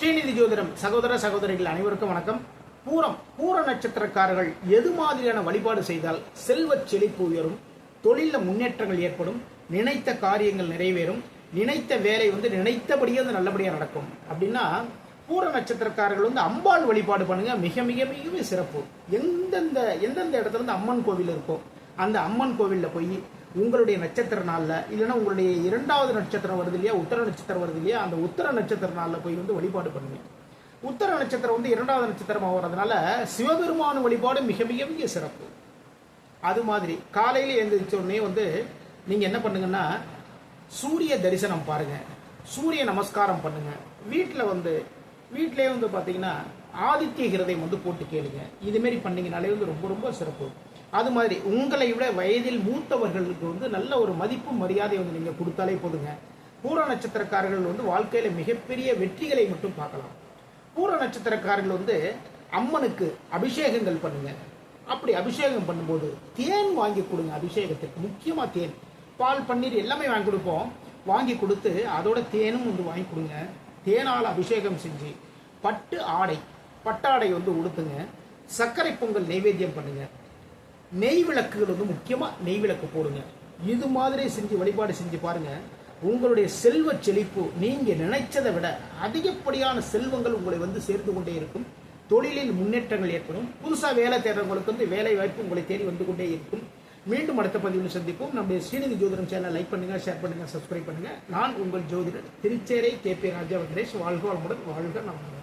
ஸ்ரீநிதி ஜோதிடம் சகோதர சகோதரிகள் அனைவருக்கும் வணக்கம். பூர நட்சத்திரக்காரர்கள் எது மாதிரியான வழிபாடு செய்தால் செல்வ செழிப்பு உயரும், தொழில முன்னேற்றங்கள் ஏற்படும், நினைத்த காரியங்கள் நிறைவேறும், நினைத்த வேலை நினைத்தபடியே நல்லபடியாக நடக்கும் அப்படின்னா பூர நட்சத்திரக்காரர்கள் அம்பாள் வழிபாடு பண்ணுங்க. மிக மிக மிகவே சிறப்பு. எந்தெந்த இடத்துல இருந்து அம்மன் கோவில் இருக்கோ அந்த அம்மன் கோவிலில் போய் உங்களுடைய நட்சத்திர நாளில் இல்லைன்னா உங்களுடைய 2வது நட்சத்திரம் வருது இல்லையா, உத்தர நட்சத்திரம் வருது இல்லையா, அந்த உத்தர நட்சத்திர நாளில் போய் வழிபாடு பண்ணுங்க. உத்தர நட்சத்திரம் 2வது நட்சத்திரமாக வர்றதுனால சிவபெருமான வழிபாடு மிக மிக மிக சிறப்பு. அது மாதிரி காலையில் எழுந்திரிச்ச உடனே நீங்கள் என்ன பண்ணுங்கன்னா சூரிய தரிசனம் பாருங்க, சூரிய நமஸ்காரம் பண்ணுங்க. வீட்டிலே பார்த்தீங்கன்னா ஆதித்ய ஹிருதயம் போட்டு கேளுங்க. இதுமாரி பண்ணீங்கனாலே ரொம்ப ரொம்ப சிறப்பு. அது மாதிரி உங்களை விட வயதில் மூத்தவர்களுக்கு நல்ல ஒரு மதிப்பு மரியாதை நீங்கள் கொடுத்தாலே போதுங்க. பூர நட்சத்திரக்காரர்கள் வாழ்க்கையில மிகப்பெரிய வெற்றிகளை மட்டும் பார்க்கலாம். பூர நட்சத்திரக்காரர்கள் அம்மனுக்கு அபிஷேகங்கள் பண்ணுங்க. அப்படி அபிஷேகம் பண்ணும்போது தேன் வாங்கி கொடுங்க. அபிஷேகத்துக்கு முக்கியமா தேன், பால், பன்னீர் எல்லாமே வாங்கி கொடுப்போம். வாங்கி கொடுத்து அதோட தேனும் வாங்கி கொடுங்க. தேனால் அபிஷேகம் செஞ்சு பட்டாடை உடுத்துங்க. சர்க்கரை பொங்கல் நைவேத்தியம் பண்ணுங்க. நெய் விளக்குகள் முக்கியமாக நெய் விளக்கு போடுங்க. இது மாதிரி செஞ்சு வழிபாடு செஞ்சு பாருங்க. உங்களுடைய செல்வ செழிப்பு நீங்கள் நினைச்சதை விட அதிகப்படியான செல்வங்கள் உங்களை சேர்ந்து கொண்டே இருக்கும். தொழிலில் முன்னேற்றங்கள் ஏற்படும். புதுசாக வேலை தேடுறவங்களுக்கு வேலை வாய்ப்பு உங்களை தேடி வந்து கொண்டே இருக்கும். மீண்டும் அடுத்த பதிவில் சந்திப்போம். நம்முடைய ஸ்ரீநிதி ஜோதிடம் சேனல் லைக் பண்ணுங்க, ஷேர் பண்ணுங்க, சப்ஸ்கிரைப் பண்ணுங்க. நான் உங்கள் ஜோதிடர் திருச்சேரை KP ராஜா வெங்கடேஷ். வாழ்க வளமுடன், வாழ்க நம்புகிறேன்.